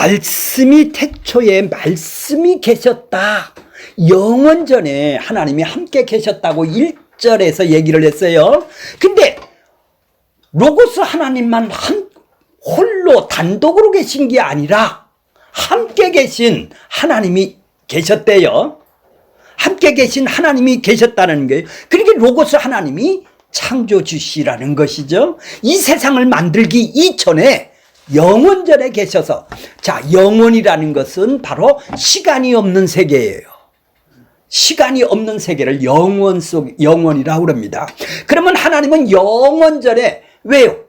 말씀이 태초에 말씀이 계셨다. 영원전에 하나님이 함께 계셨다고 1절에서 얘기를 했어요. 근데 로고스 하나님만 홀로 단독으로 계신 게 아니라 함께 계신 하나님이 계셨대요. 함께 계신 하나님이 계셨다는 거예요. 그러니까 로고스 하나님이 창조주시라는 것이죠. 이 세상을 만들기 이전에 영원전에 계셔서, 자, 영원이라는 것은 바로 시간이 없는 세계예요. 시간이 없는 세계를 영원이라고 합니다. 그러면 하나님은 영원전에, 왜요?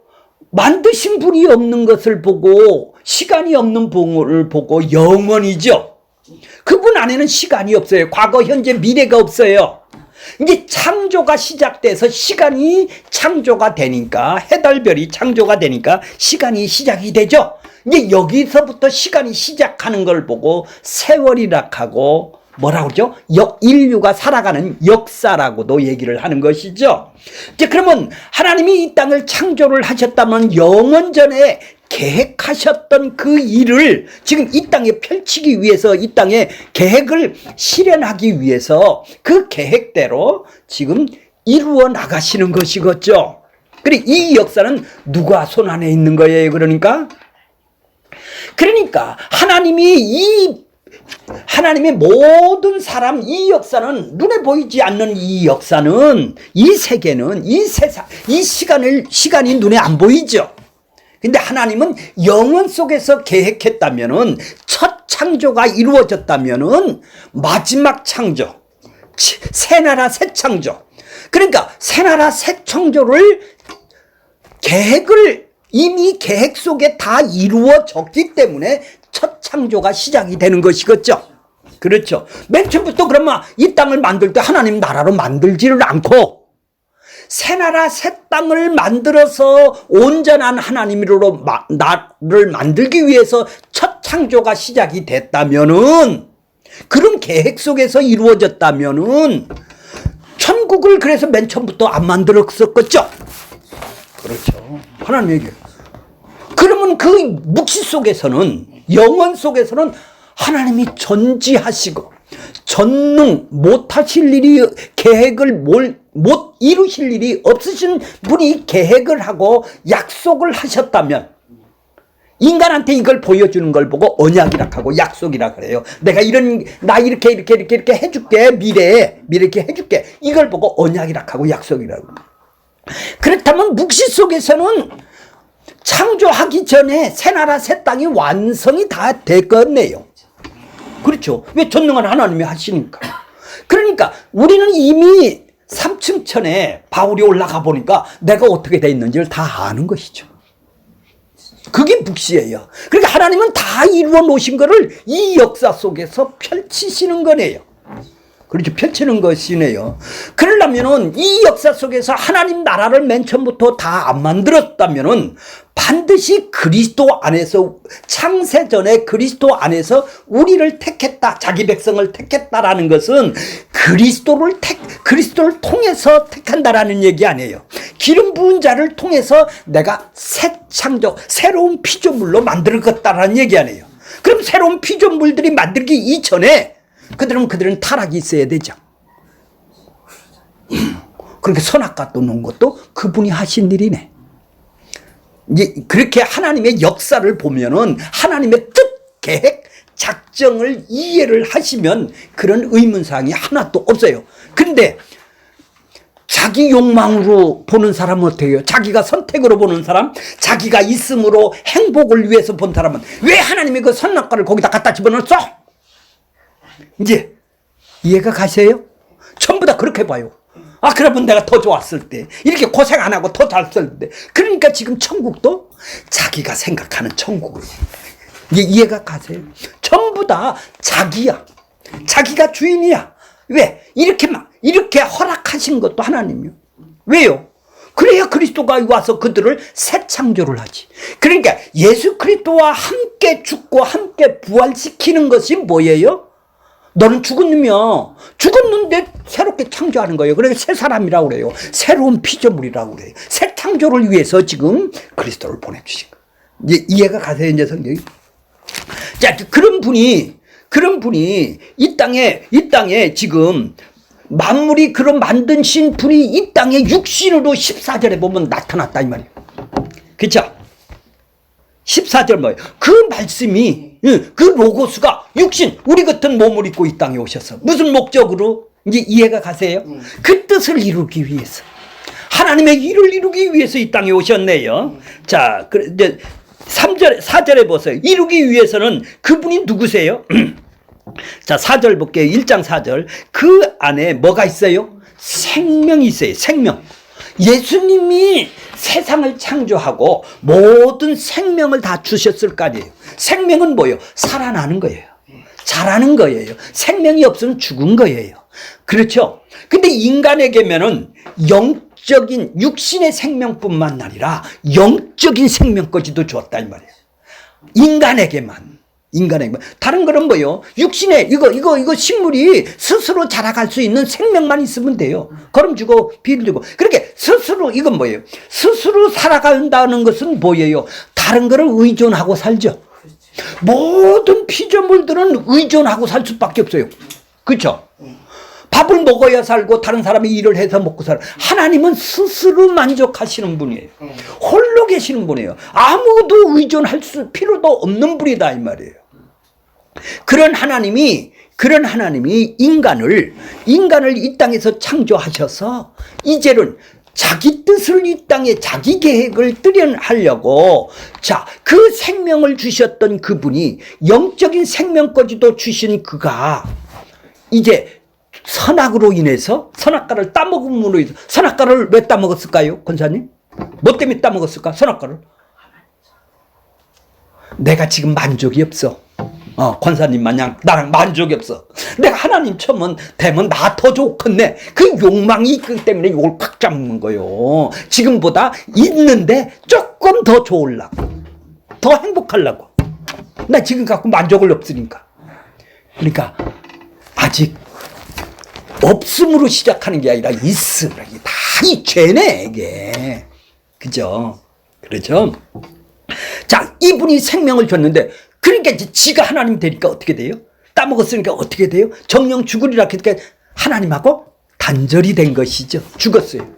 만드신 분이 없는 것을 보고, 시간이 없는 분을 보고 영원이죠. 그분 안에는 시간이 없어요. 과거, 현재, 미래가 없어요. 이제 창조가 시작돼서 시간이 창조가 되니까, 해달별이 창조가 되니까 시간이 시작이 되죠. 이제 여기서부터 시간이 시작하는 걸 보고 세월이라 하고, 뭐라고 그러죠? 인류가 살아가는 역사라고도 얘기를 하는 것이죠. 이제 그러면 하나님이 이 땅을 창조를 하셨다면 영원전에 계획하셨던 그 일을 지금 이 땅에 펼치기 위해서, 이 땅에 계획을 실현하기 위해서 그 계획대로 지금 이루어 나가시는 것이겠죠. 그리고 이 역사는 누가 손 안에 있는 거예요? 그러니까 하나님의 모든 사람, 이 역사는, 눈에 보이지 않는 이 역사는, 이 세계는, 이 세상, 이 시간이 눈에 안 보이죠. 근데 하나님은 영원 속에서 계획했다면은, 첫 창조가 이루어졌다면은 마지막 창조, 새나라 새 창조, 그러니까 새나라 새 창조를 이미 계획 속에 다 이루어졌기 때문에 첫 창조가 시작이 되는 것이겠죠. 그렇죠. 맨 처음부터 그러면 이 땅을 만들 때 하나님 나라로 만들지를 않고 새 나라 새 땅을 만들어서 온전한 하나님으로 나를 만들기 위해서 첫 창조가 시작이 됐다면은, 그런 계획 속에서 이루어졌다면은 천국을 그래서 맨 처음부터 안 만들었었겠죠. 그렇죠. 하나님 얘기해요. 그러면 그 묵시 속에서는, 영원 속에서는 하나님이 전지하시고 전능, 못하실 일이, 계획을 못 이루실 일이 없으신 분이 계획을 하고 약속을 하셨다면, 인간한테 이걸 보여주는 걸 보고 언약이라 하고 약속이라 그래요. 내가 나 이렇게 해줄게. 미래에 이렇게 해줄게. 이걸 보고 언약이라 하고 약속이라고. 그렇다면 묵시 속에서는 창조하기 전에 새나라 새 땅이 완성이 다 됐겠네요. 그렇죠. 왜? 전능한 하나님이 하시니까. 그러니까 우리는 이미 3층 천에 바울이 올라가 보니까 내가 어떻게 돼 있는지를 다 아는 것이죠. 그게 묵시예요. 그러니까 하나님은 다 이루어 놓으신 거를 이 역사 속에서 펼치시는 거네요. 그렇죠. 펼치는 것이네요. 그러려면은 이 역사 속에서 하나님 나라를 맨 처음부터 다 안 만들었다면은 반드시 그리스도 안에서, 창세 전에 그리스도 안에서 우리를 택했다, 자기 백성을 택했다라는 것은 그리스도를 통해서 택한다라는 얘기 아니에요. 기름 부은 자를 통해서 내가 새 창조, 새로운 피조물로 만들겠다라는 얘기 아니에요. 그럼 새로운 피조물들이 만들기 이전에 그들은 타락이 있어야 되죠. 그렇게 선악과 또 놓은 것도 그분이 하신 일이네. 이제 그렇게 하나님의 역사를 보면은 하나님의 뜻, 계획, 작정을 이해를 하시면 그런 의문사항이 하나도 없어요. 근데 자기 욕망으로 보는 사람은 어떻게 해요? 자기가 선택으로 보는 사람, 자기가 있음으로 행복을 위해서 본 사람은 왜 하나님의 그 선악과를 거기다 갖다 집어넣었어? 이제 이해가 가세요? 전부 다 그렇게 봐요. 그러면 내가 더 좋았을 때, 이렇게 고생 안 하고 더 잘 살 때. 그러니까 지금 천국도 자기가 생각하는 천국을. 이제 이해가 가세요? 전부 다 자기야. 자기가 주인이야. 왜? 이렇게 허락하신 것도 하나님이요. 왜요? 그래야 그리스도가 와서 그들을 새 창조를 하지. 그러니까 예수 그리스도와 함께 죽고 함께 부활시키는 것이 뭐예요? 너는 죽었는데 새롭게 창조하는 거예요. 그래서 새 사람이라고 그래요. 새로운 피조물이라고 그래요. 새 창조를 위해서 지금 그리스도를 보내주신 거예요. 이제 이해가 가세요, 이제 성경이? 자, 그런 분이 이 땅에 지금 만물이 그런 만드신 분이 이 땅에 육신으로 14절에 보면 나타났다 이 말이에요. 그렇죠? 14절 뭐예요? 그 말씀이, 그 로고스가 육신, 우리 같은 몸을 입고 이 땅에 오셨어. 무슨 목적으로? 이제 이해가 가세요? 그 뜻을 이루기 위해서. 하나님의 일을 이루기 위해서 이 땅에 오셨네요. 자, 이제 4절에 보세요. 이루기 위해서는 그분이 누구세요? 자, 4절 볼게요. 1장 4절. 그 안에 뭐가 있어요? 생명이 있어요. 생명. 예수님이 세상을 창조하고 모든 생명을 다 주셨을 거 아니에요. 생명은 뭐예요? 살아나는 거예요. 자라는 거예요. 생명이 없으면 죽은 거예요. 그렇죠? 근데 인간에게면은 영적인 육신의 생명뿐만 아니라 영적인 생명까지도 주었다 이 말이에요. 인간에게만. 다른 거는 뭐예요? 육신에 이거 식물이 스스로 자라갈 수 있는 생명만 있으면 돼요. 걸음 주고 비를 주고. 그렇게 스스로 이건 뭐예요? 스스로 살아간다는 것은 뭐예요? 다른 거를 의존하고 살죠. 모든 피조물들은 의존하고 살 수밖에 없어요. 그렇죠? 밥을 먹어야 살고 다른 사람이 일을 해서 먹고 살아. 하나님은 스스로 만족하시는 분이에요. 홀로 계시는 분이에요. 아무도 의존할 필요도 없는 분이다 이 말이에요. 그런 하나님이 인간을 이 땅에서 창조하셔서 이제는 자기 뜻을 이 땅에 자기 계획을 실현하려고 자, 그 생명을 주셨던 그분이 영적인 생명까지도 주신 그가 이제 선악으로 인해서 선악과를 따먹음으로 인해서 선악과를 왜 따먹었을까요? 권사님? 뭐 때문에 따먹었을까? 선악과를 내가 지금 만족이 없어. 권사님 마냥 나랑 만족이 없어. 내가 하나님 처음 되면 나 더 좋겠네. 그 욕망이 있기 때문에 이걸 팍 잡는 거요. 지금보다 있는데 조금 더 좋으려고, 더 행복하려고. 나 지금 갖고 만족을 없으니까. 그러니까 아직 없음으로 시작하는 게 아니라 있음. 다 이 죄네 이게. 그죠? 그렇죠? 자, 이분이 생명을 줬는데 그러니까 이제 지가 하나님 되니까 어떻게 돼요? 따먹었으니까 어떻게 돼요? 정령 죽으리라 그러니까 하나님하고 단절이 된 것이죠. 죽었어요.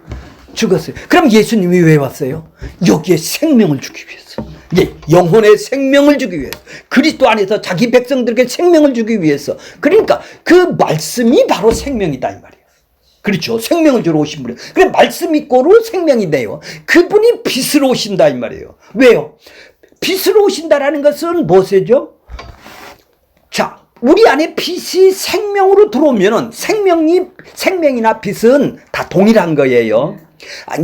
그럼 예수님이 왜 왔어요? 여기에 생명을 주기 위해서. 이제 영혼의 생명을 주기 위해서. 그리스도 안에서 자기 백성들에게 생명을 주기 위해서. 그러니까 그 말씀이 바로 생명이다 이 말이에요. 그렇죠. 생명을 주러 오신 분이에요. 그래 말씀 있고로 생명이 돼요. 그분이 빛으로 오신다 이 말이에요. 왜요? 빛으로 오신다라는 것은 무엇이죠? 자, 우리 안에 빛이 생명으로 들어오면은 생명이나 빛은 다 동일한 거예요.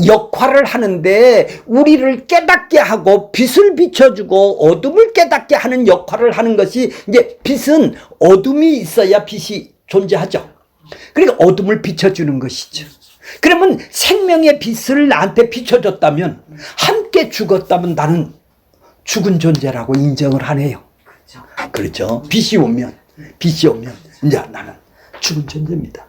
역할을 하는데 우리를 깨닫게 하고 빛을 비춰주고 어둠을 깨닫게 하는 역할을 하는 것이 이제 빛은 어둠이 있어야 빛이 존재하죠. 그러니까 어둠을 비춰주는 것이죠. 그러면 생명의 빛을 나한테 비춰줬다면 함께 죽었다면 나는 죽은 존재라고 인정을 하네요. 그렇죠. 빛이 오면 이제 나는 죽은 존재입니다.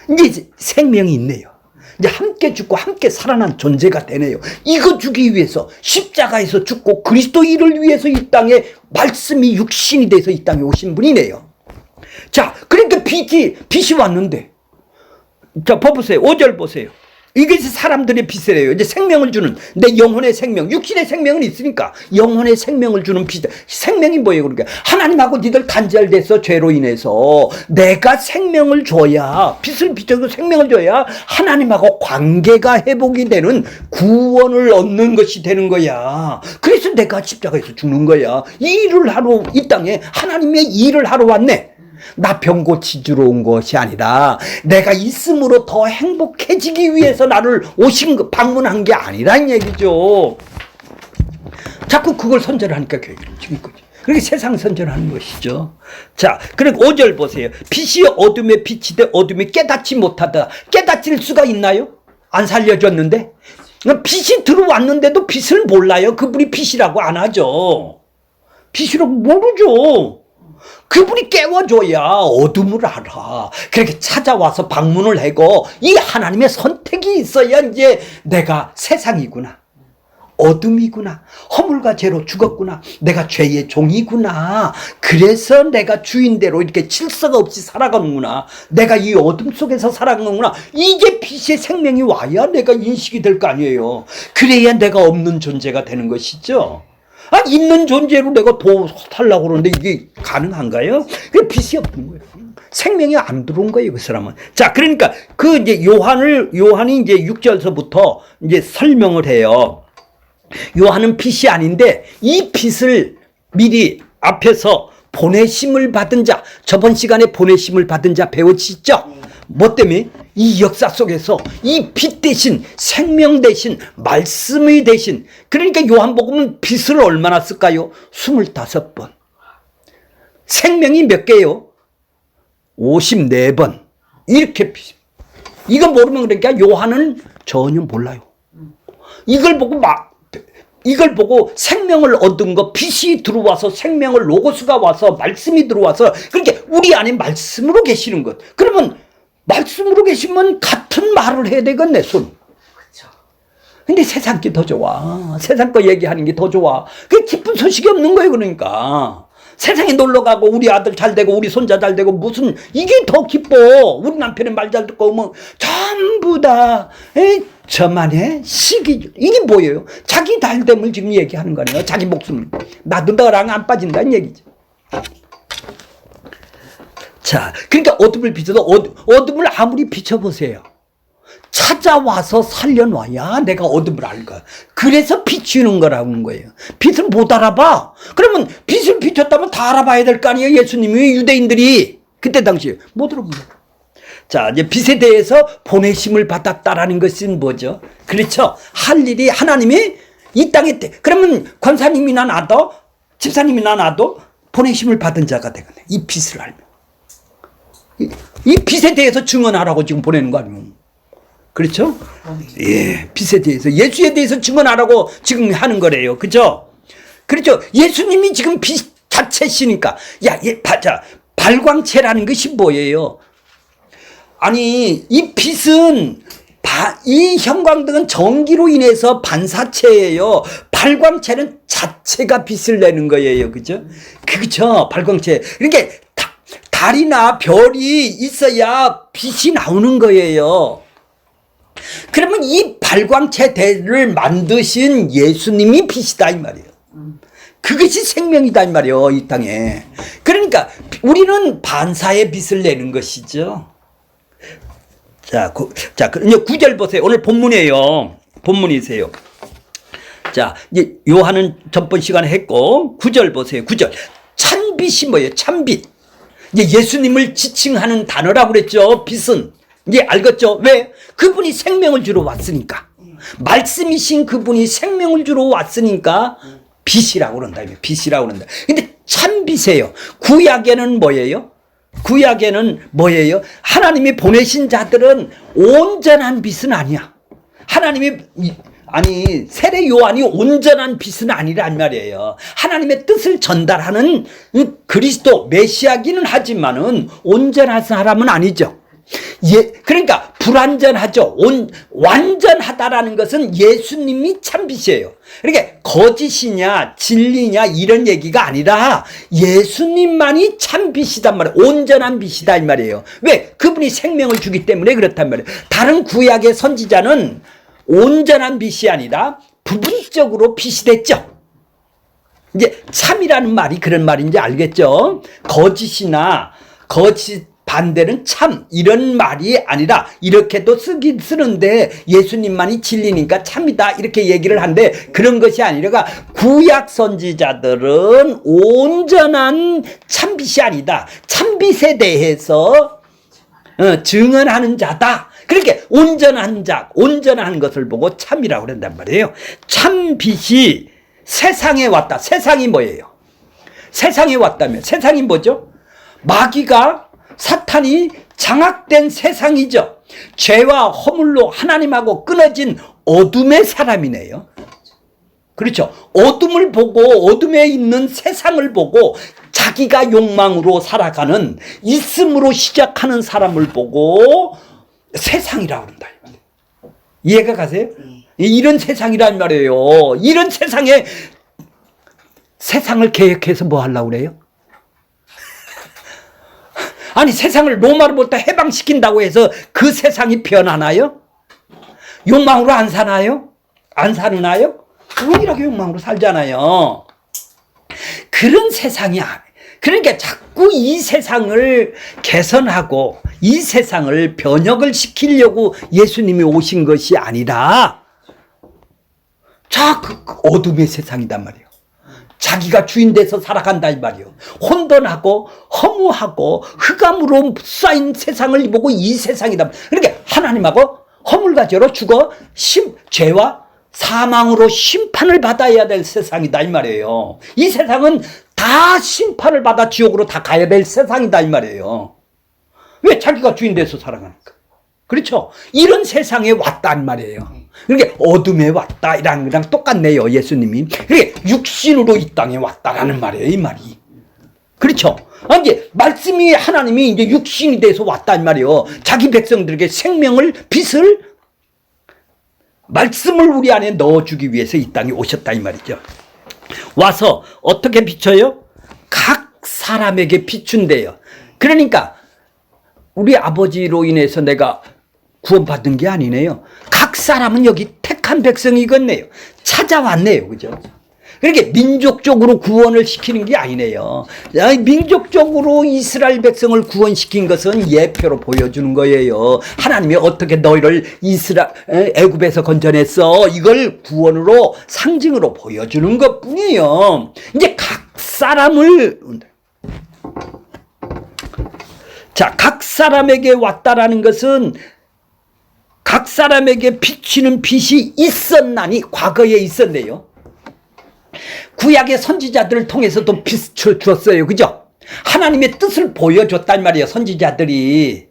이제 생명이 있네요. 이제 함께 죽고 함께 살아난 존재가 되네요. 이거 주기 위해서 십자가에서 죽고 그리스도 일을 위해서 이 땅에 말씀이 육신이 돼서 이 땅에 오신 분이네요. 자, 그러니까 빛이 왔는데 자, 보세요. 5절 보세요. 이것이 사람들의 빛이래요. 이제 생명을 주는 내 영혼의 생명, 육신의 생명은 있으니까 영혼의 생명을 주는 빛. 생명이 뭐예요? 그러니까 하나님하고 니들 단절돼서 죄로 인해서 내가 생명을 줘야 빛을 비춰서 생명을 줘야 하나님하고 관계가 회복이 되는 구원을 얻는 것이 되는 거야. 그래서 내가 십자가에서 죽는 거야. 이 일을 하러 이 땅에 하나님의 일을 하러 왔네. 나 병 고치주러 온 것이 아니라 내가 있음으로 더 행복해지기 위해서 나를 방문한 게 아니란 얘기죠. 자꾸 그걸 선전하니까 교회를 죽인 거지. 그렇게 세상 선전하는 것이죠. 자, 그리고 5절 보세요. 빛이 어둠의 빛이 돼 어둠이 깨닫지 못하다. 깨닫질 수가 있나요? 안 살려줬는데? 빛이 들어왔는데도 빛을 몰라요. 그분이 빛이라고 안 하죠. 빛이라고 모르죠. 그분이 깨워줘야 어둠을 알아. 그렇게 찾아와서 방문을 하고 이 하나님의 선택이 있어야 이제 내가 세상이구나. 어둠이구나. 허물과 죄로 죽었구나. 내가 죄의 종이구나. 그래서 내가 주인대로 이렇게 질서가 없이 살아가는구나. 내가 이 어둠 속에서 살아가는구나. 이게 빛의 생명이 와야 내가 인식이 될 거 아니에요. 그래야 내가 없는 존재가 되는 것이죠. 있는 존재로 내가 더 살려고 그러는데 이게 가능한가요? 그 빛이 없는 거예요. 생명이 안 들어온 거예요, 그 사람은. 자, 그러니까 그 이제 요한이 이제 6절서부터 이제 설명을 해요. 요한은 빛이 아닌데 이 빛을 미리 앞에서 보내심을 받은 자, 저번 시간에 보내심을 받은 자 배우시죠? 뭐 때문에? 이 역사 속에서 이 빛 대신 생명 대신 말씀의 대신, 그러니까 요한복음은 빛을 얼마나 쓸까요? 25번. 생명이 몇 개요? 54번. 이렇게 빛. 이거 모르면 그러니까 요한은 전혀 몰라요. 이걸 보고 생명을 얻은 거, 빛이 들어와서 생명을, 로고스가 와서 말씀이 들어와서, 그러니까 우리 안에 말씀으로 계시는 것. 그러면 말씀으로 계시면 같은 말을 해야 되겠네, 손. 그렇죠. 근데 세상 게 더 좋아. 세상 거 얘기하는 게 더 좋아. 그게 기쁜 소식이 없는 거예요, 그러니까. 세상에 놀러 가고 우리 아들 잘 되고 우리 손자 잘 되고 무슨 이게 더 기뻐. 우리 남편의 말 잘 듣고 뭐 전부 다 저만의 시기. 이게 뭐예요? 자기 달됨을 지금 얘기하는 거네요. 자기 목숨. 나도 너랑 안 빠진다는 얘기죠. 자, 그러니까 어둠을 비춰도 어둠을 아무리 비춰보세요. 찾아와서 살려놔야 내가 어둠을 알 거야. 그래서 비추는 거라는 거예요. 빛을 못 알아봐. 그러면 빛을 비췄다면 다 알아봐야 될 거 아니에요. 예수님이 유대인들이 그때 당시에 못 알아보는 거예요. 자, 이제 빛에 대해서 보내심을 받았다라는 것은 뭐죠? 그렇죠. 할 일이 하나님이 이 땅에 그러면 권사님이나 나도 집사님이나 나도 보내심을 받은 자가 되겠네. 이 빛을 알면. 이 빛에 대해서 증언하라고 지금 보내는 거 아니에요. 그렇죠? 예, 빛에 대해서, 예수에 대해서 증언하라고 지금 하는 거래요. 그죠? 그렇죠? 예수님이 지금 빛 자체시니까. 자, 발광체라는 것이 뭐예요? 아니, 이 빛은, 이 형광등은 전기로 인해서 반사체예요. 발광체는 자체가 빛을 내는 거예요. 그죠? 그죠? 발광체. 그러니까, 달이나 별이 있어야 빛이 나오는 거예요. 그러면 이 발광체대를 만드신 예수님이 빛이다 이 말이에요. 그것이 생명이다 이 말이에요, 이 땅에. 그러니까 우리는 반사의 빛을 내는 것이죠. 자, 이제 9절 보세요. 오늘 본문이에요. 본문이세요. 자, 이제 요한은 전번 시간에 했고 9절 보세요. 9절. 찬빛이 뭐예요? 찬빛. 이제 예수님을 지칭하는 단어라고 그랬죠. 빛은. 이제 알겠죠? 왜? 그분이 생명을 주러 왔으니까. 말씀이신 그분이 생명을 주러 왔으니까 빛이라고 그런다. 빛이라고 그런다. 근데 참빛이에요. 구약에는 뭐예요? 구약에는 뭐예요? 하나님이 보내신 자들은 온전한 빛은 아니야. 세례 요한이 온전한 빛은 아니란 말이에요. 하나님의 뜻을 전달하는 그리스도 메시아기는 하지만은 온전한 사람은 아니죠. 그러니까 불완전하죠. 완전하다라는 것은 예수님이 참빛이에요. 그러니까 거짓이냐 진리냐 이런 얘기가 아니라 예수님만이 참빛이단 말이에요. 온전한 빛이다 이 말이에요. 왜? 그분이 생명을 주기 때문에 그렇단 말이에요. 다른 구약의 선지자는 온전한 빛이 아니라 부분적으로 빛이 됐죠. 이제 참이라는 말이 그런 말인지 알겠죠? 거짓 반대는 참 이런 말이 아니라 이렇게도 쓰는데 예수님만이 진리니까 참이다 이렇게 얘기를 하는데 그런 것이 아니라 구약 선지자들은 온전한 참빛이 아니다. 참빛에 대해서 증언하는 자다. 그렇게 온전한 자, 온전한 것을 보고 참이라고 그런단 말이에요. 참빛이 세상에 왔다. 세상이 뭐예요? 세상에 왔다면 세상이 뭐죠? 마귀가 사탄이 장악된 세상이죠. 죄와 허물로 하나님하고 끊어진 어둠의 사람이네요. 그렇죠. 어둠을 보고 어둠에 있는 세상을 보고 자기가 욕망으로 살아가는 있음으로 시작하는 사람을 보고 세상이라고 그런다. 이해가 가세요? 이런 세상이란 말이에요. 이런 세상에 세상을 계획해서 뭐 하려고 그래요? 아니 세상을 로마로부터 해방시킨다고 해서 그 세상이 변하나요? 욕망으로 안 사나요? 안 사느나요? 동일하게 욕망으로 살잖아요. 그런 세상이 아니에요. 그러니까 자꾸 이 세상을 개선하고 이 세상을 변혁을 시키려고 예수님이 오신 것이 아니라 그 어둠의 세상이단 말이에요. 자기가 주인 돼서 살아간다 이 말이에요. 혼돈하고 허무하고 흑암으로 쌓인 세상을 보고 이 세상이다. 그러니까 하나님하고 허물과 죄로 죽어 죄와 사망으로 심판을 받아야 될 세상이다 이 말이에요. 이 세상은 다 심판을 받아 지옥으로 다 가야 될 세상이다 이 말이에요. 왜? 자기가 주인 돼서 살아가니까. 그렇죠? 이런 세상에 왔단 말이에요. 그러니까 어둠에 왔다 이랑 똑같네요. 예수님이. 그러니까 육신으로 이 땅에 왔다라는 말이에요. 이 말이. 그렇죠? 이제 말씀이 하나님이 이제 육신이 돼서 왔단 말이에요. 자기 백성들에게 생명을 빛을 말씀을 우리 안에 넣어주기 위해서 이 땅에 오셨다 이 말이죠. 와서 어떻게 비춰요? 각 사람에게 비춘대요. 그러니까 우리 아버지로 인해서 내가 구원받은 게 아니네요. 각 사람은 여기 택한 백성이겠네요. 찾아왔네요. 그죠? 그렇게 민족적으로 구원을 시키는 게 아니네요. 민족적으로 이스라엘 백성을 구원시킨 것은 예표로 보여주는 거예요. 하나님이 어떻게 너희를 애굽에서 건져냈어. 이걸 구원으로 상징으로 보여주는 것 뿐이에요. 이제 각 사람을 각 사람에게 왔다라는 것은 각 사람에게 비치는 빛이 있었나니 과거에 있었네요. 구약의 선지자들을 통해서도 빛을 주었어요. 그죠? 하나님의 뜻을 보여줬단 말이에요. 선지자들이.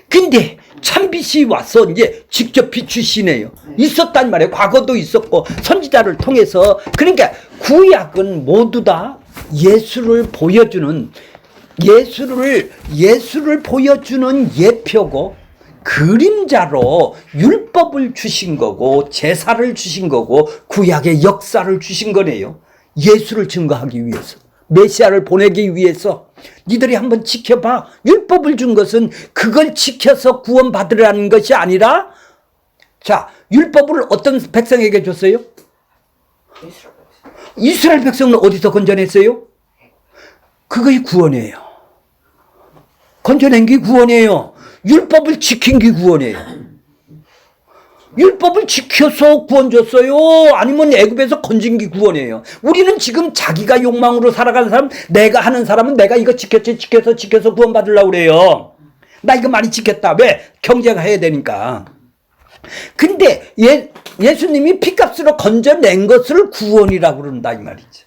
근데 참빛이 와서 이제 직접 비추시네요. 있었단 말이에요. 과거도 있었고 선지자를 통해서. 그러니까 구약은 모두 다 예수를 보여주는 예표고 그림자로 율법을 주신 거고 제사를 주신 거고 구약의 역사를 주신 거네요. 예수를 증거하기 위해서, 메시아를 보내기 위해서. 니들이 한번 지켜봐. 율법을 준 것은 그걸 지켜서 구원받으라는 것이 아니라, 율법을 어떤 백성에게 줬어요? 이스라엘 백성은 어디서 건져냈어요? 그것이 구원이에요. 건져낸 게 구원이에요. 율법을 지킨 게 구원이에요. 율법을 지켜서 구원 줬어요? 아니면 애굽에서 건진 게 구원이에요? 우리는 지금 자기가 욕망으로 살아가는 사람, 내가 하는 사람은 내가 이거 지켜서 구원 받으려고 그래요. 나 이거 많이 지켰다. 왜? 경쟁해야 되니까. 근데 예수님이 피값으로 건져낸 것을 구원이라고 그런다 이 말이죠.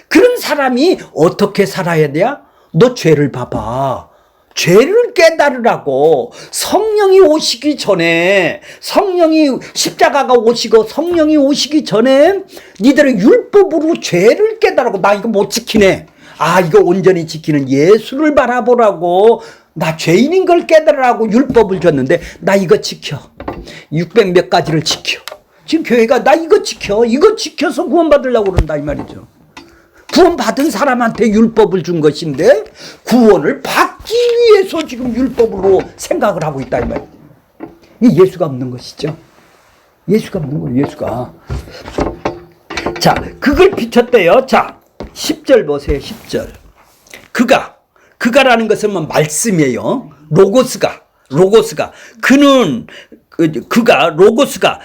그런 사람이 어떻게 살아야 돼요? 너 죄를 봐봐. 죄를 깨달으라고 성령이 오시기 전에, 십자가가 오시고 성령이 오시기 전에 니들의 율법으로 죄를 깨달으라고. 나 이거 못 지키네. 이거 온전히 지키는 예수를 바라보라고. 나 죄인인 걸 깨달으라고 율법을 줬는데 나 이거 지켜. 600 몇 가지를 지켜. 지금 교회가 나 이거 지켜. 이거 지켜서 구원받으려고 그런다 이 말이죠. 구원받은 사람한테 율법을 준 것인데 구원을 받기 위해서 지금 율법으로 생각을 하고 있다 이 말이에요. 이 예수가 없는 것이죠. 예수가 없는 거예요. 예수가. 그걸 비췄대요. 10절 보세요. 10절. 그가라는 것은 뭐 말씀이에요. 로고스가 로고스가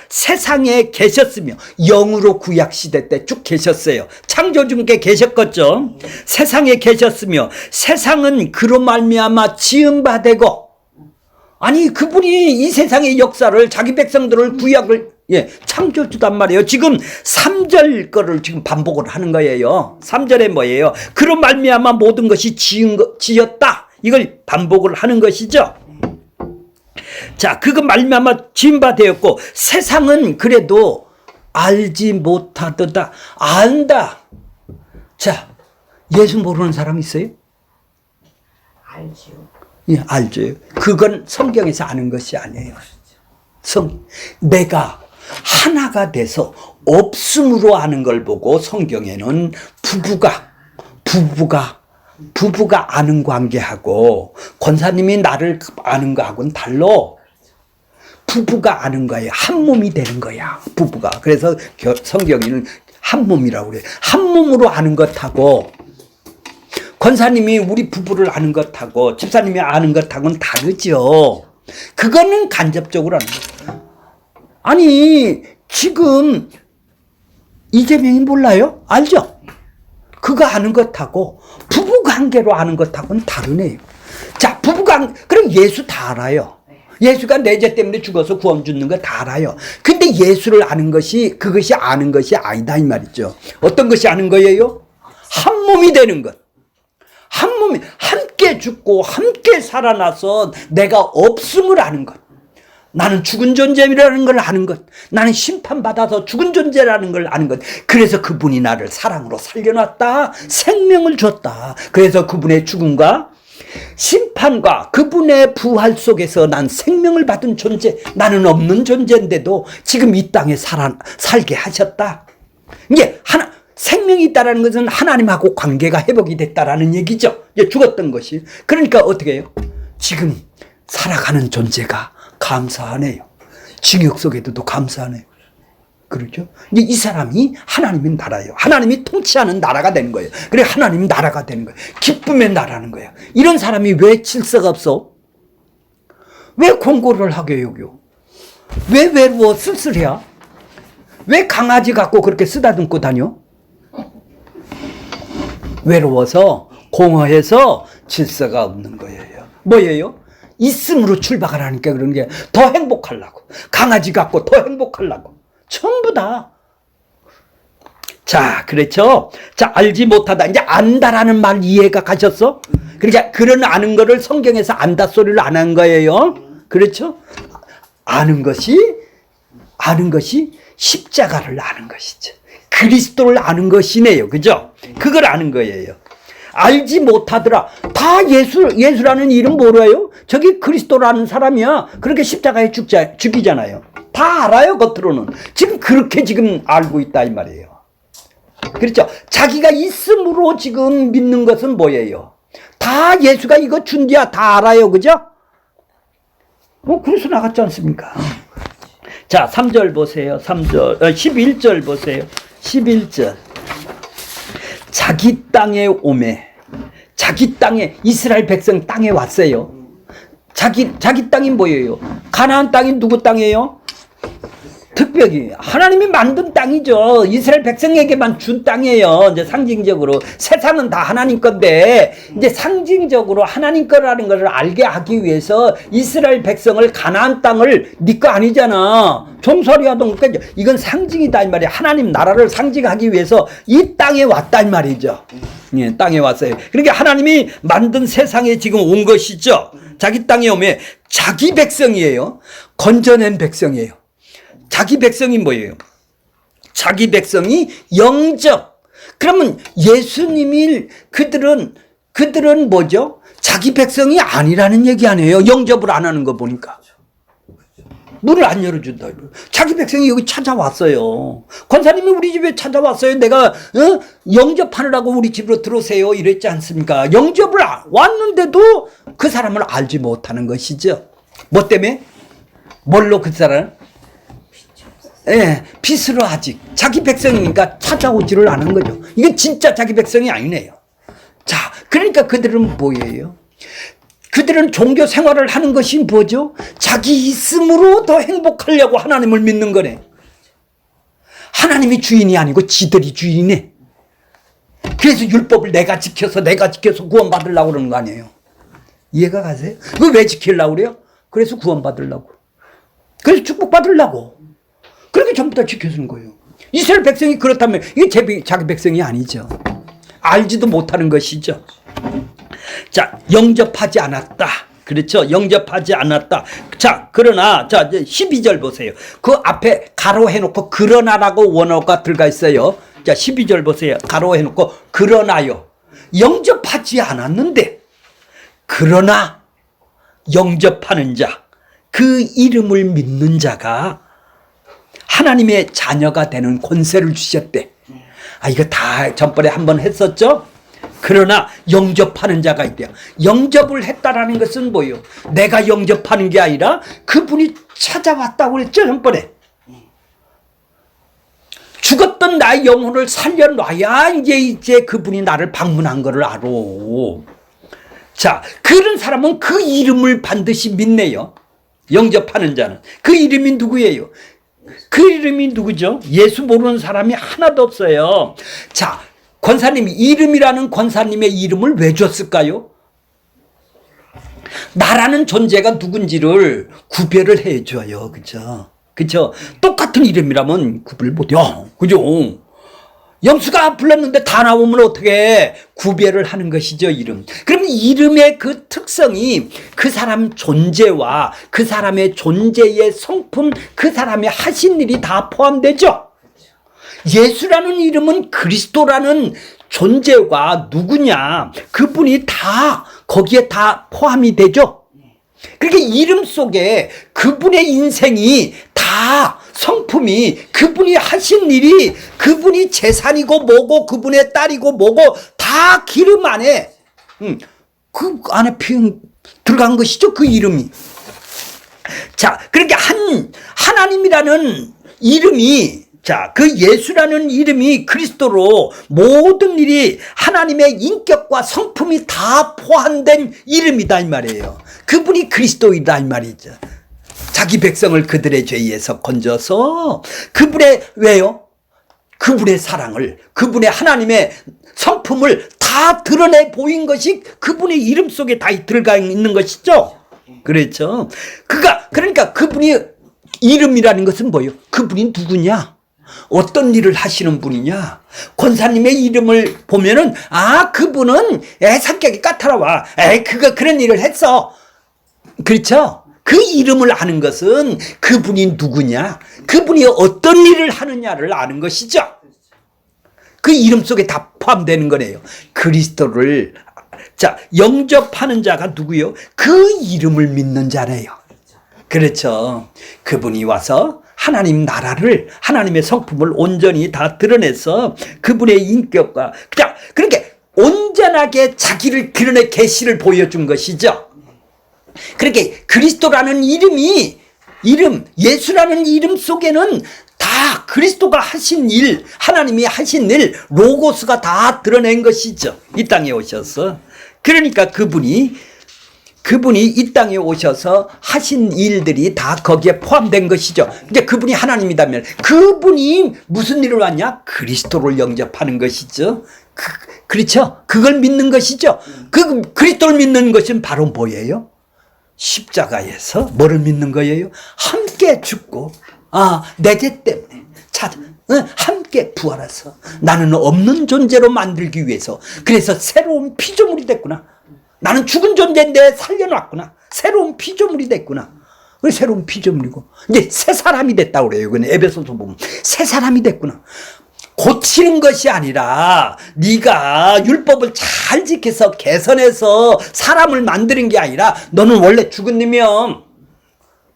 세상에 계셨으며 영으로 구약 시대 때 쭉 계셨어요. 창조주께 계셨겠죠. 세상에 계셨으며 세상은 그로 말미암아 지은 바 되고. 아니 그분이 이 세상의 역사를 자기 백성들을 구약을 창조주단 말이에요. 지금 3절 거를 지금 반복을 하는 거예요. 3절에 뭐예요? 그로 말미암아 모든 것이 지었다. 이걸 반복을 하는 것이죠. 그거 말미암아 지은 바 되었고 세상은 그래도 알지 못하도다. 안다. 예수 모르는 사람 있어요? 알지요. 알죠. 그건 성경에서 아는 것이 아니에요. 내가 하나가 돼서 없음으로 하는 걸 보고 성경에는 부부가 아는 관계하고 권사님이 나를 아는 거하고는 달라. 부부가 아는 거예요. 한 몸이 되는 거야. 부부가. 그래서 성경에는 한 몸이라고 그래요. 한 몸으로 아는 것하고 권사님이 우리 부부를 아는 것하고 집사님이 아는 것하고는 다르죠. 그거는 간접적으로 아는 거예요. 아니 지금 이재명이 몰라요? 알죠? 그거 아는 것하고 부부관계로 아는 것하고는 다르네요. 자, 그럼 예수 다 알아요. 예수가 내 죄 때문에 죽어서 구원 주는 거 다 알아요. 근데 예수를 아는 것이 그것이 아는 것이 아니다 이 말이죠. 어떤 것이 아는 거예요? 한 몸이 되는 것. 한 몸이 함께 죽고 함께 살아나서 내가 없음을 아는 것. 나는 죽은 존재라는 걸 아는 것. 나는 심판받아서 죽은 존재라는 걸 아는 것. 그래서 그분이 나를 사랑으로 살려놨다. 생명을 줬다. 그래서 그분의 죽음과 심판과 그분의 부활 속에서 난 생명을 받은 존재. 나는 없는 존재인데도 지금 이 땅에 살게 하셨다. 이게 생명이 있다는 것은 하나님하고 관계가 회복이 됐다라는 얘기죠. 이제 죽었던 것이. 그러니까 어떻게 해요? 지금 살아가는 존재가 감사하네요. 징역 속에도 감사하네요. 그렇죠? 이제 이 사람이 하나님의 나라예요. 하나님이 통치하는 나라가 되는 거예요. 그래 하나님 나라가 되는 거예요. 기쁨의 나라는 거예요. 이런 사람이 왜 질서가 없어? 왜 공고를 하게 여겨? 왜 외로워 쓸쓸해야? 왜 강아지 갖고 그렇게 쓰다듬고 다녀? 외로워서 공허해서 질서가 없는 거예요. 뭐예요? 있음으로 출발을 하니까 그런 게 더 행복하려고. 강아지 갖고 더 행복하려고. 전부 다. 자, 그렇죠? 자, 알지 못하다. 이제 안다라는 말 이해가 가셨어? 그러니까 그런 아는 거를 성경에서 안다 소리를 안 한 거예요. 그렇죠? 아는 것이 십자가를 아는 것이죠. 그리스도를 아는 것이네요. 그죠? 그걸 아는 거예요. 알지 못하더라. 다 예수라는 이름 뭐래요? 저기 그리스도라는 사람이야. 그렇게 십자가에 죽이잖아요. 다 알아요, 겉으로는. 지금 그렇게 지금 알고 있다, 이 말이에요. 그렇죠? 자기가 있음으로 지금 믿는 것은 뭐예요? 다 예수가 이거 준디야, 다 알아요, 그죠? 그래서 나갔지 않습니까? 자, 3절 보세요. 11절 보세요. 11절. 자기 땅에 오매. 자기 땅에, 이스라엘 백성 땅에 왔어요. 자기 땅이 뭐예요? 가나안 땅이 누구 땅이에요? 특별히 하나님이 만든 땅이죠. 이스라엘 백성에게만 준 땅이에요. 이제 상징적으로 세상은 다 하나님 건데 이제 상징적으로 하나님 거라는 것을 알게 하기 위해서 이스라엘 백성을 가나안 땅을 네 거 아니잖아. 종소리하던 것까지 이건 상징이다 이 말이야. 하나님 나라를 상징하기 위해서 이 땅에 왔다 이 말이죠. 예, 땅에 왔어요. 그러니까 하나님이 만든 세상에 지금 온 것이죠. 자기 땅에 오면 자기 백성이에요. 건져낸 백성이에요. 자기 백성이 뭐예요? 자기 백성이 영적. 그러면 예수님이 그들은 뭐죠? 자기 백성이 아니라는 얘기 아니에요. 영접을 안 하는 거 보니까. 문을 안 열어준다. 자기 백성이 여기 찾아왔어요. 권사님이 우리 집에 찾아왔어요. 내가 영접하느라고 우리 집으로 들어오세요 이랬지 않습니까? 영접을 왔는데도 그 사람을 알지 못하는 것이죠. 뭐 때문에? 뭘로 그 사람? 예, 빚으로 아직 자기 백성이니까 찾아오지를 않은 거죠. 이게 진짜 자기 백성이 아니네요. 자, 그러니까 그들은 뭐예요? 그들은 종교 생활을 하는 것이 뭐죠? 자기 있음으로 더 행복하려고 하나님을 믿는 거네. 하나님이 주인이 아니고 지들이 주인이네. 그래서 율법을 내가 지켜서 구원받으려고 그러는 거 아니에요. 이해가 가세요? 그거 왜 지키려고 그래요? 그래서 구원받으려고. 그래서 축복받으려고. 그렇게 전부 다 지켜주는 거예요. 이스라엘 백성이 그렇다면 이게 자기 백성이 아니죠. 알지도 못하는 것이죠. 자, 영접하지 않았다. 그렇죠? 영접하지 않았다. 자, 그러나, 자, 12절 보세요. 그 앞에 가로해놓고, 그러나라고 원어가 들어가 있어요. 자, 12절 보세요. 가로해놓고, 그러나요. 영접하지 않았는데, 그러나, 영접하는 자, 그 이름을 믿는 자가 하나님의 자녀가 되는 권세를 주셨대. 이거 다 전번에 한번 했었죠? 그러나 영접하는 자가 있대요. 영접을 했다라는 것은 뭐예요? 내가 영접하는 게 아니라 그분이 찾아왔다고 그랬죠, 전번에. 죽었던 나의 영혼을 살려놔야 이제 그분이 나를 방문한 것을 알아. 자, 그런 사람은 그 이름을 반드시 믿네요. 영접하는 자는. 그 이름이 누구예요? 그 이름이 누구죠? 예수 모르는 사람이 하나도 없어요. 자, 권사님이 이름이라는 권사님의 이름을 왜 줬을까요? 나라는 존재가 누군지를 구별을 해줘요. 그죠? 그죠? 똑같은 이름이라면 구별 못해요. 그죠? 영수가 불렀는데 다 나오면 어떻게 구별을 하는 것이죠, 이름. 그럼 이름의 그 특성이 그 사람 존재와 그 사람의 존재의 성품, 그 사람의 하신 일이 다 포함되죠. 예수라는 이름은 그리스도라는 존재가 누구냐, 그분이 다 거기에 다 포함이 되죠. 그렇게 이름 속에 그분의 인생이 다 성품이, 그분이 하신 일이, 그분이 재산이고 뭐고 그분의 딸이고 뭐고 다 기름 안에 그 안에 들어간 것이죠, 그 이름이. 자, 그러니까 하나님이라는 이름이, 자, 그 예수라는 이름이 그리스도로 모든 일이 하나님의 인격과 성품이 다 포함된 이름이다 이 말이에요. 그분이 그리스도이다 이 말이죠. 자기 백성을 그들의 죄에서 건져서 그분의, 왜요? 그분의 사랑을, 그분의 하나님의 성품을 다 드러내 보인 것이 그분의 이름 속에 다 들어가 있는 것이죠. 그렇죠. 그러니까 그분이 이름이라는 것은 뭐예요? 그분이 누구냐? 어떤 일을 하시는 분이냐? 권사님의 이름을 보면은, 그분은 성격이 까탈로와. 그런 일을 했어. 그렇죠? 그 이름을 아는 것은 그분이 누구냐, 그분이 어떤 일을 하느냐를 아는 것이죠. 그 이름 속에 다 포함되는 거네요. 그리스도를, 자, 영접하는 자가 누구요? 그 이름을 믿는 자래요. 그렇죠. 그분이 와서 하나님 나라를, 하나님의 성품을 온전히 다 드러내서 그분의 인격과, 그러니까 온전하게 자기를 드러내 계시를 보여준 것이죠. 그렇게 그리스도라는 예수라는 이름 속에는 다 그리스도가 하신 일, 하나님이 하신 일, 로고스가 다 드러낸 것이죠. 이 땅에 오셔서. 그러니까 그분이 이 땅에 오셔서 하신 일들이 다 거기에 포함된 것이죠. 근데 그분이 하나님이다면 그분이 무슨 일을 왔냐? 그리스도를 영접하는 것이죠. 그렇죠? 그걸 믿는 것이죠. 그리스도를 믿는 것은 바로 뭐예요? 십자가에서 뭐를 믿는 거예요? 함께 죽고 내 죄 때문에 함께 부활해서 나는 없는 존재로 만들기 위해서, 그래서 새로운 피조물이 됐구나. 나는 죽은 존재인데 살려놨구나. 새로운 피조물이 됐구나. 새로운 피조물이고 이제 새 사람이 됐다고 그래요. 이건 에베소서 보면 새 사람이 됐구나. 고치는 것이 아니라 네가 율법을 잘 지켜서 개선해서 사람을 만드는 게 아니라 너는 원래 죽은 놈이면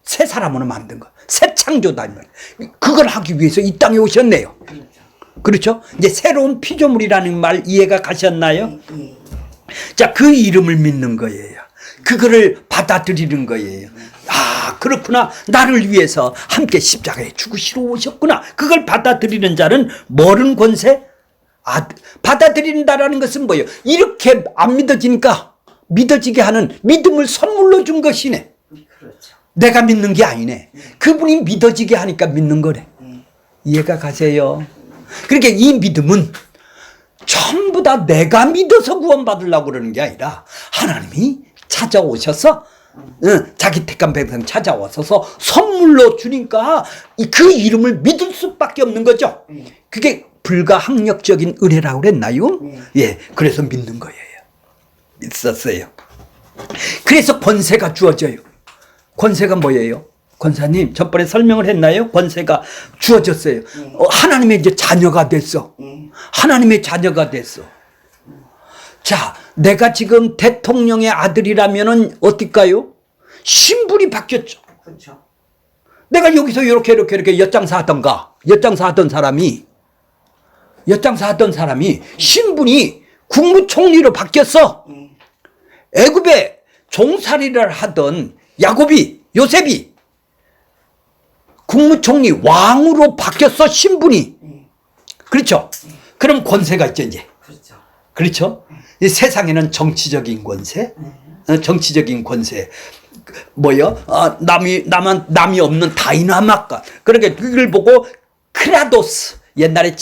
새 사람으로 만든 거, 새 창조다. 그걸 하기 위해서 이 땅에 오셨네요. 그렇죠? 이제 새로운 피조물이라는 말 이해가 가셨나요? 자, 그 이름을 믿는 거예요. 그거를 받아들이는 거예요. 그렇구나. 나를 위해서 함께 십자가에 죽으시러 오셨구나. 그걸 받아들이는 자는 뭐른 권세? 받아들인다라는 것은 뭐예요? 이렇게 안 믿어지니까 믿어지게 하는 믿음을 선물로 준 것이네. 그렇죠. 내가 믿는 게 아니네. 그분이 믿어지게 하니까 믿는 거래. 이해가 가세요? 그러니까 이 믿음은 전부 다 내가 믿어서 구원받으려고 그러는 게 아니라 하나님이 찾아오셔서 자기 택한 백성 찾아와서 선물로 주니까 그 이름을 믿을 수밖에 없는 거죠. 그게 불가항력적인 은혜라고 그랬나요? 예, 그래서 믿는 거예요. 있었어요. 그래서 권세가 주어져요. 권세가 뭐예요? 권사님, 전번에 설명을 했나요? 권세가 주어졌어요. 하나님의 이제 자녀가 됐어. 하나님의 자녀가 됐어. 자, 내가 지금 대통령의 아들이라면은 어떨까요? 신분이 바뀌었죠. 그렇죠. 내가 여기서 이렇게 엿장사 하던 사람이 신분이 국무총리로 바뀌었어. 애굽에 종살이를 하던 요셉이 국무총리 왕으로 바뀌었어, 신분이. 그렇죠? 그럼 권세가 있죠, 이제. 그렇죠? 이 세상에는 정치적인 권세, 남이 없는 다이나마카. 그러니까 그걸 보고 크라도스, 옛날에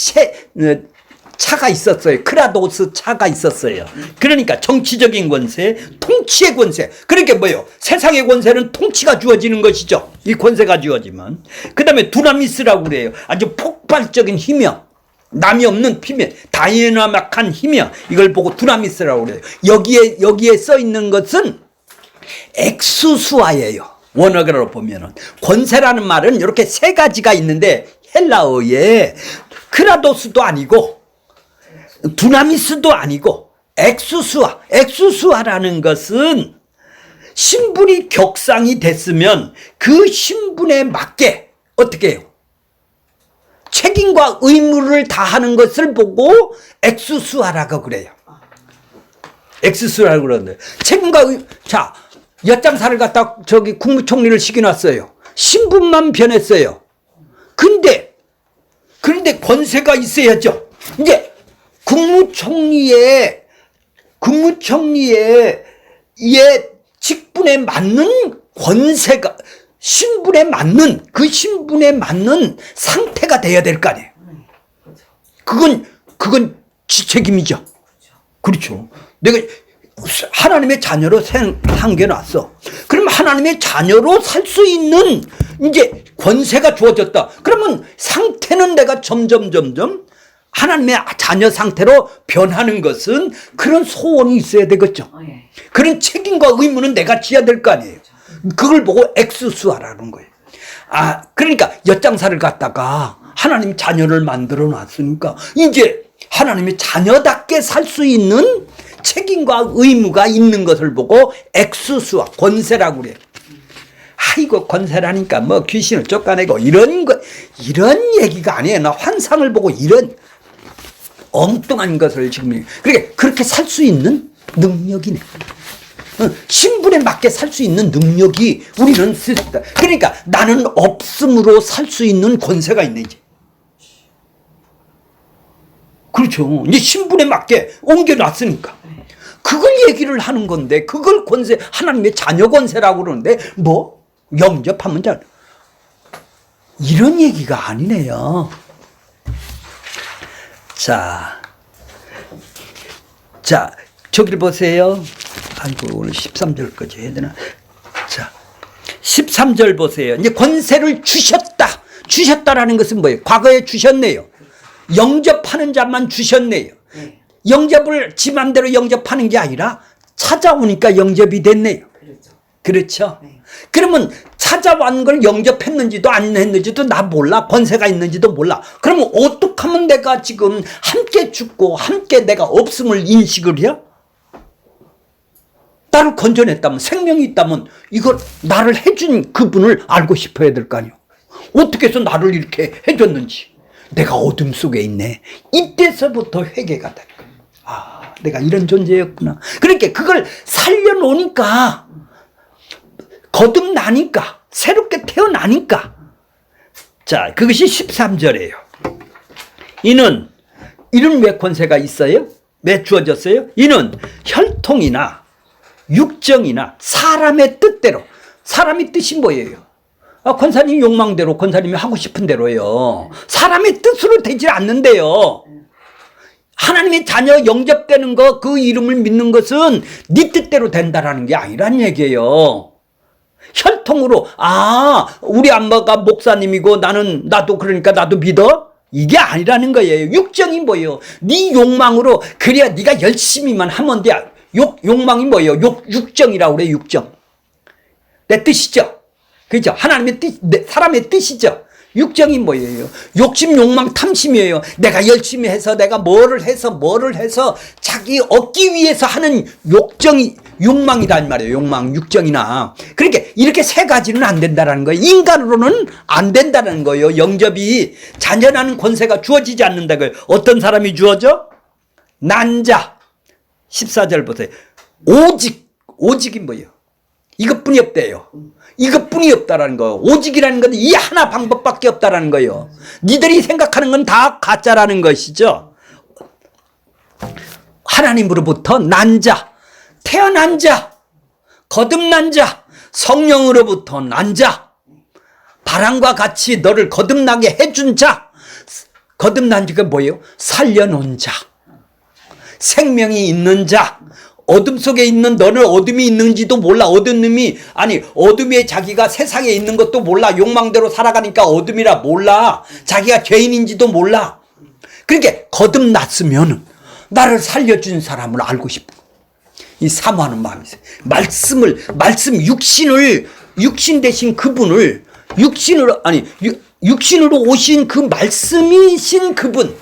차가 있었어요. 크라도스 차가 있었어요. 그러니까 정치적인 권세, 통치의 권세. 그러니까 세상의 권세는 통치가 주어지는 것이죠. 이 권세가 주어지면. 그 다음에 두나미스라고 그래요. 아주 폭발적인 힘이요. 남이 없는 힘이요. 다이나믹한 힘이요. 이걸 보고 두나미스라고 그래요. 여기에 써 있는 것은 엑수수아예요. 원어로 보면은. 권세라는 말은 이렇게 세 가지가 있는데, 헬라어에 크라도스도 아니고, 두나미스도 아니고, 엑수수아라는 것은 신분이 격상이 됐으면 그 신분에 맞게 어떻게 해요? 책임과 의무를 다하는 것을 보고 엑수수아라고 그래요. 엑수수아라고 그러는데, 책임과 자, 엿장사를 갖다 국무총리를 시켜놨어요. 신분만 변했어요. 그런데 권세가 있어야죠. 이제 국무총리의 직분에 맞는 권세가, 신분에 맞는 상태가 돼야 될 거 아니에요. 그건 지 책임이죠. 그렇죠. 내가 하나님의 자녀로 생겨났어. 그럼 하나님의 자녀로 살 수 있는 이제 권세가 주어졌다. 그러면 상태는 내가 점점 하나님의 자녀 상태로 변하는 것은 그런 소원이 있어야 되겠죠. 그런 책임과 의무는 내가 지어야 될 거 아니에요. 그걸 보고 엑수수아라는 거예요. 그러니까 엿장사를 갖다가 하나님 자녀를 만들어 놨으니까 이제 하나님의 자녀답게 살 수 있는 책임과 의무가 있는 것을 보고 엑수수아, 권세라고 그래요. 아이고, 권세라니까 귀신을 쫓아내고 이런 얘기가 아니에요. 나 환상을 보고 이런 엉뚱한 것을 지금. 그러니까 그렇게 살 수 있는 능력이네. 신분에 맞게 살 수 있는 능력이 우리는 있다. 그러니까 나는 없음으로 살 수 있는 권세가 있네, 이제. 그렇죠. 이제 신분에 맞게 옮겨놨으니까. 그걸 얘기를 하는 건데, 그걸 권세, 하나님의 자녀 권세라고 그러는데, 영접하면 이런 얘기가 아니네요. 자, 저기를 보세요. 아이고, 오늘 13절까지 해야 되나? 자, 13절 보세요. 이제 권세를 주셨다라는 것은 뭐예요? 과거에 주셨네요. 영접하는 자만 주셨네요. 영접을 지 맘대로 영접하는 게 아니라 찾아오니까 영접이 됐네요. 그렇죠? 그러면 찾아온 걸 영접했는지도 안 했는지도 나 몰라. 권세가 있는지도 몰라. 그러면 어떻게 하면 내가 지금 함께 죽고 함께 내가 없음을 인식을 해요? 나를 건져냈다면, 생명이 있다면 이걸 나를 해준 그분을 알고 싶어야 될 거 아니에요. 어떻게 해서 나를 이렇게 해줬는지. 내가 어둠 속에 있네. 이때서부터 회개가 될 거예요. 내가 이런 존재였구나. 그러니까 그걸 살려놓으니까, 거듭나니까, 새롭게 태어나니까. 자, 그것이 13절이에요. 이는 왜 권세가 있어요? 왜 주어졌어요? 이는 혈통이나 육정이나 사람의 뜻대로. 사람의 뜻이 뭐예요? 권사님 욕망대로, 권사님이 하고 싶은 대로요. 사람의 뜻으로 되지 않는데요. 하나님의 자녀 영접되는 거, 그 이름을 믿는 것은 네 뜻대로 된다라는 게 아니란 얘기예요. 혈통으로, 우리 엄마가 목사님이고 나도 그러니까 나도 믿어? 이게 아니라는 거예요. 육정이 뭐예요? 네 욕망으로, 그래야 네가 열심히만 하면 돼. 욕망이 뭐예요? 육정이라고 그래, 육정. 내 뜻이죠. 그죠? 하나님의 뜻, 사람의 뜻이죠. 육정이 뭐예요? 욕심, 욕망, 탐심이에요. 내가 열심히 해서 내가 뭐를 해서 자기 얻기 위해서 하는 욕정이 욕망이란 말이에요. 욕망, 육정이나. 그러니까 이렇게 세 가지는 안 된다는 거예요. 인간으로는 안 된다는 거예요. 영접이 잔전하는 권세가 주어지지 않는다고요. 어떤 사람이 주어져? 난자. 14절 보세요. 오직이 뭐예요? 이것뿐이 없대요. 이것뿐이 없다라는 거예요. 오직이라는 건 이 하나 방법밖에 없다라는 거예요. 니들이 생각하는 건 다 가짜라는 것이죠. 하나님으로부터 난자, 태어난 자, 거듭난 자, 성령으로부터 난 자, 바람과 같이 너를 거듭나게 해준 자. 거듭난 자가 뭐예요? 살려놓은 자, 생명이 있는 자. 어둠 속에 있는 너는 어둠이 있는지도 몰라. 어둠에 자기가 세상에 있는 것도 몰라. 욕망대로 살아가니까 어둠이라 몰라. 자기가 죄인인지도 몰라. 그러니까 거듭났으면 나를 살려준 사람을 알고 싶어. 이 사모하는 마음이 있어요. 육신 대신 그분을, 육신으로 오신 그 말씀이신 그분,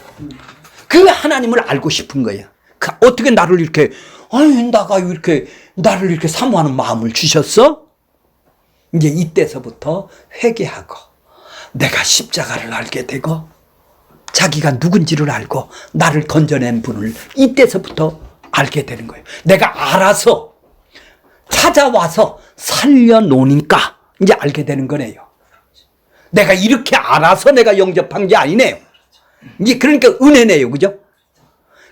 그 하나님을 알고 싶은 거예요. 어떻게 나를 이렇게 나를 이렇게 사모하는 마음을 주셨어? 이제 이때서부터 회개하고 내가 십자가를 알게 되고 자기가 누군지를 알고 나를 건져낸 분을 이때서부터 알게 되는 거예요. 내가 알아서 찾아와서 살려놓으니까 이제 알게 되는 거네요. 내가 이렇게 알아서 내가 영접한 게 아니네요. 이제 그러니까 은혜네요. 그죠?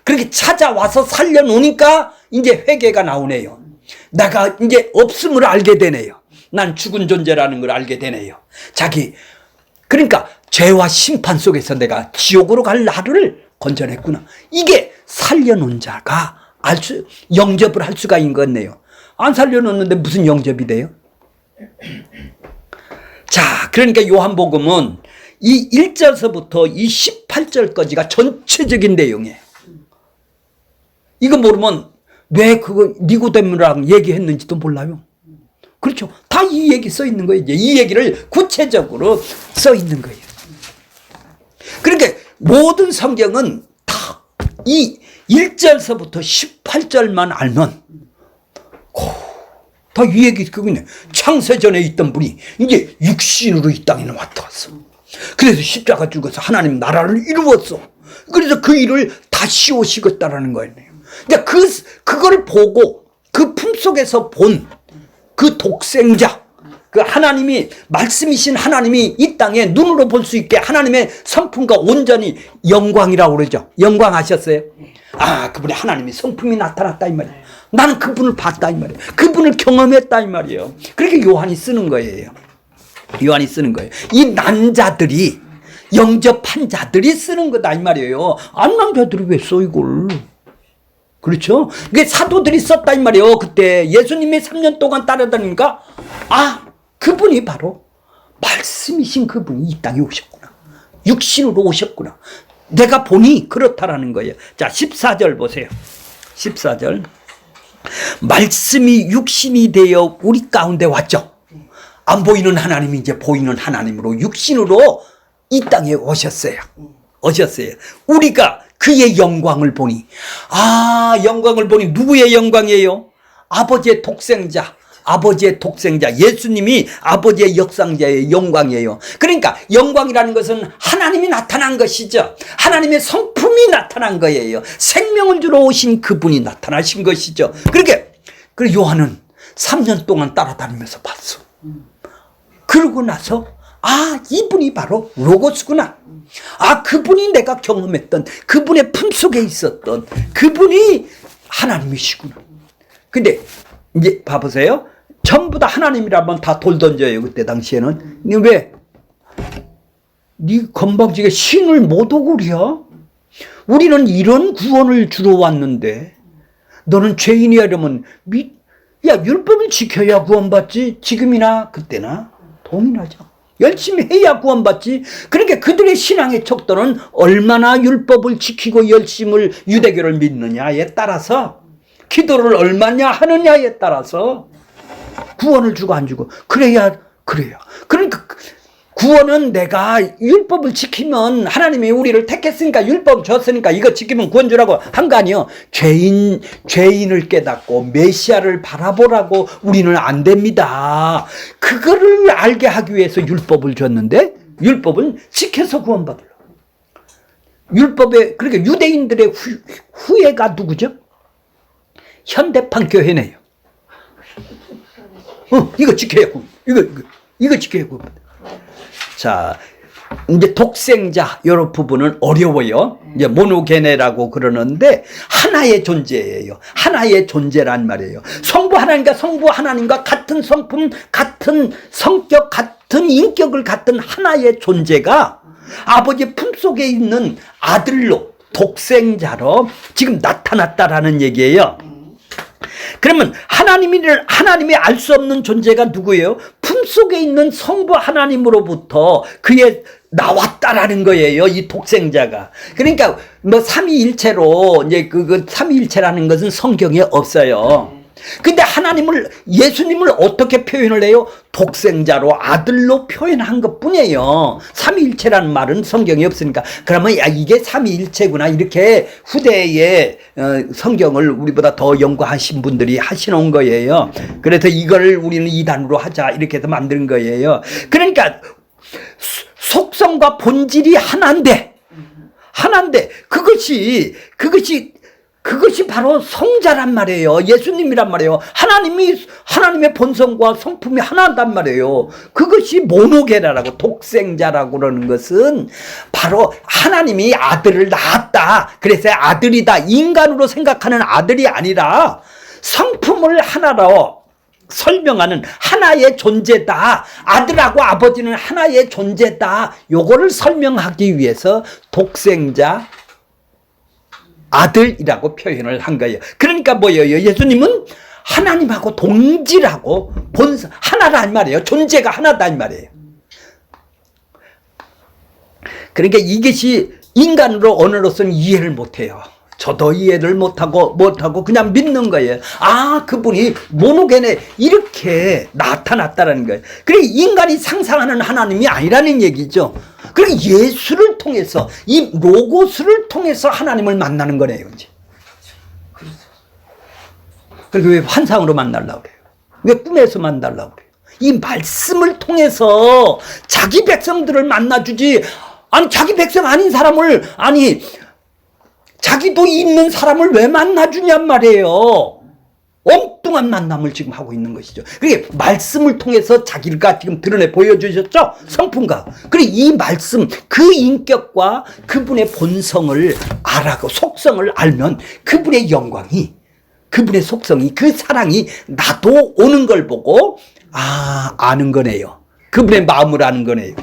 그렇게 찾아와서 살려놓으니까 이제 회개가 나오네요. 내가 이제 없음을 알게 되네요. 난 죽은 존재라는 걸 알게 되네요. 그러니까 죄와 심판 속에서 내가 지옥으로 갈 나를 건져냈구나. 이게 살려놓은 자가 영접을 할 수가 있는 거네요. 안 살려놓는데 무슨 영접이 돼요? 자, 그러니까 요한복음은 이 1절서부터 이 18절까지가 전체적인 내용이에요. 이거 모르면 왜 니고데모랑 얘기했는지도 몰라요. 그렇죠. 다 이 얘기 써 있는 거예요. 이 얘기를 구체적으로 써 있는 거예요. 그러니까 모든 성경은 다 이 1절서부터 18절만 알면 다 이 얘기 그거네. 창세전에 있던 분이 이제 육신으로 이 땅에 왔어. 그래서 십자가 죽어서 하나님 나라를 이루었어. 그래서 그 일을 다시 오시겠다라는 거예요. 근데 그걸 보고 그 품속에서 본 그 독생자, 그 하나님이, 말씀이신 하나님이 이 땅에 눈으로 볼 수 있게 하나님의 성품과 온전히 영광이라고 그러죠. 영광 아셨어요? 그분의 하나님의 성품이 나타났다 이 말이에요. 나는 그분을 봤다 이 말이에요. 그분을 경험했다 이 말이에요. 그렇게 요한이 쓰는 거예요. 이 난자들이, 영접한 자들이 쓰는 거다 이 말이에요. 안 난 자들이 왜 써 이걸? 그렇죠? 그게 사도들이 썼다 이 말이에요. 그때 예수님이 3년 동안 따라다니니까 그분이 바로 말씀이신 그분이 이 땅에 오셨구나. 육신으로 오셨구나. 내가 보니 그렇다라는 거예요. 자, 14절 보세요. 14절. 말씀이 육신이 되어 우리 가운데 왔죠. 안 보이는 하나님이 이제 보이는 하나님으로 육신으로 이 땅에 오셨어요. 우리가 그의 영광을 보니, 영광을 보니 누구의 영광이에요? 아버지의 독생자, 예수님이 아버지의 역상자의 영광이에요. 그러니까 영광이라는 것은 하나님이 나타난 것이죠. 하나님의 성품이 나타난 거예요. 생명을 주러 오신 그분이 나타나신 것이죠. 그러니까 요한은 3년 동안 따라다니면서 봤어. 그러고 나서 이분이 바로 로고스구나. 그분이 내가 경험했던 그분의 품속에 있었던 그분이 하나님이시구나. 근데 이제 봐보세요. 전부 다 하나님이라면 다 돌 던져요. 그때 당시에는. 왜? 네 건방지게 신을 못 오구려? 우리는 이런 구원을 주러 왔는데 너는 죄인이야 이러면 율법을 지켜야 구원받지. 지금이나 그때나 동일하죠. 열심히 해야 구원받지. 그러니까 그들의 신앙의 척도는 얼마나 율법을 지키고 열심을 유대교를 믿느냐에 따라서, 기도를 얼마냐 하느냐에 따라서 구원을 주고 안 주고 그래요. 그러니까 구원은 내가 율법을 지키면 하나님이 우리를 택했으니까 율법 줬으니까 이거 지키면 구원 주라고 한 거 아니에요. 죄인을 깨닫고 메시아를 바라보라고 우리는 안 됩니다. 그거를 알게 하기 위해서 율법을 줬는데 율법은 지켜서 구원받으려. 율법에 그러니까 유대인들의 후예가 누구죠? 현대판 교회네요. 이거 지켜야 이거 지켜야 구원. 자, 이제 독생자 여러 부분은 어려워요. 이제 모노게네라고 그러는데 하나의 존재예요. 하나의 존재란 말이에요. 성부 하나님과 같은 성품, 같은 성격, 같은 인격을 갖던 하나의 존재가 아버지 품속에 있는 아들로 독생자로 지금 나타났다라는 얘기예요. 그러면 하나님이 알 수 없는 존재가 누구예요? 품속에 있는 성부 하나님으로부터 그의 나왔다라는 거예요. 이 독생자가. 그러니까 뭐 삼위일체로 이제 그 삼위일체라는 것은 성경에 없어요. 근데 예수님을 어떻게 표현을 해요? 독생자로 아들로 표현한 것 뿐이에요. 삼위일체라는 말은 성경에 없으니까. 그러면 야, 이게 삼위일체구나. 이렇게 후대에 성경을 우리보다 더 연구하신 분들이 하시는 거예요. 그래서 이걸 우리는 이단으로 하자. 이렇게 해서 만든 거예요. 그러니까 속성과 본질이 하나인데 그것이 바로 성자란 말이에요. 예수님이란 말이에요. 하나님의 본성과 성품이 하나단 말이에요. 그것이 모노게라라고 독생자라고 그러는 것은 바로 하나님이 아들을 낳았다. 그래서 아들이다. 인간으로 생각하는 아들이 아니라 성품을 하나로 설명하는 하나의 존재다. 아들하고 아버지는 하나의 존재다. 요거를 설명하기 위해서 독생자 아들이라고 표현을 한 거예요. 그러니까 뭐예요? 예수님은 하나님하고 동질하고 본성 하나란 말이에요. 존재가 하나단 말이에요. 그러니까 이것이 인간으로 언어로서는 이해를 못해요. 저도 이해를 못하고 그냥 믿는 거예요. 아, 그분이 모노게네 이렇게 나타났다라는 거예요. 그래 인간이 상상하는 하나님이 아니라는 얘기죠. 그리고 예수를 통해서 이 로고스를 통해서 하나님을 만나는 거네요. 이제. 그리고 왜 환상으로 만나려고 그래요? 왜 꿈에서 만나려고 그래요? 이 말씀을 통해서 자기 백성들을 만나주지. 아니 자기 백성 아닌 사람을 자기도 있는 사람을 왜 만나주냔 말이에요. 엉뚱한 만남을 지금 하고 있는 것이죠. 그게 말씀을 통해서 자기가 지금 드러내 보여주셨죠? 성품과. 그리고 이 말씀, 그 인격과 그분의 본성을 알아고 속성을 알면 그분의 영광이, 그분의 속성이, 그 사랑이 나도 오는 걸 보고 아는 거네요. 그분의 마음을 아는 거네요.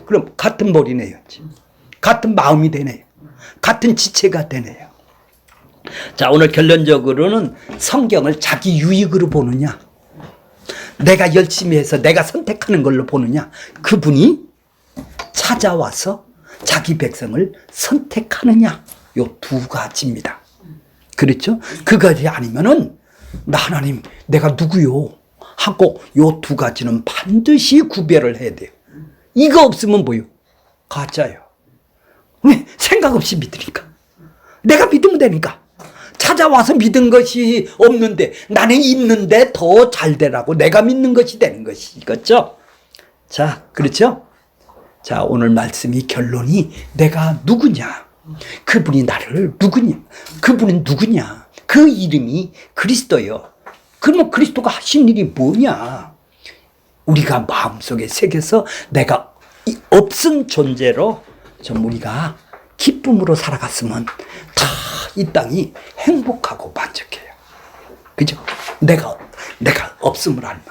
그럼 같은 머리네요. 같은 마음이 되네요. 같은 지체가 되네요. 자, 오늘 결론적으로는 성경을 자기 유익으로 보느냐, 내가 열심히 해서 내가 선택하는 걸로 보느냐, 그분이 찾아와서 자기 백성을 선택하느냐, 요 두 가지입니다. 그렇죠? 그것이 아니면은 나 하나님 내가 누구요? 하고 요 두 가지는 반드시 구별을 해야 돼요. 이거 없으면 뭐요? 가짜요. 왜? 생각 없이 믿으니까. 내가 믿으면 되니까. 찾아와서 믿은 것이 없는데 나는 있는데 더 잘 되라고 내가 믿는 것이 되는 것이겠죠. 자, 그렇죠? 자, 오늘 말씀이 결론이 내가 누구냐? 그분이 나를 누구냐? 그분은 누구냐? 그 이름이 그리스도요. 그러면 그리스도가 하신 일이 뭐냐? 우리가 마음속에 새겨서 내가 없은 존재로 좀 우리가 기쁨으로 살아갔으면 다 이 땅이 행복하고 만족해요. 그죠? 내가 없음을 알면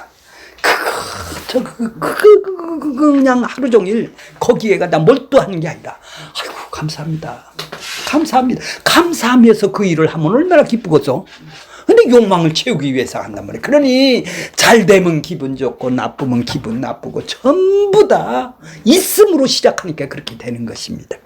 그냥 하루 종일 거기에 가다 몰두하는 게 아니라 아이고 감사합니다. 감사하면서 그 일을 하면 얼마나 기쁘겠어. 근데 욕망을 채우기 위해서 한단 말이에요. 그러니 잘 되면 기분 좋고 나쁘면 기분 나쁘고 전부 다 있음으로 시작하니까 그렇게 되는 것입니다.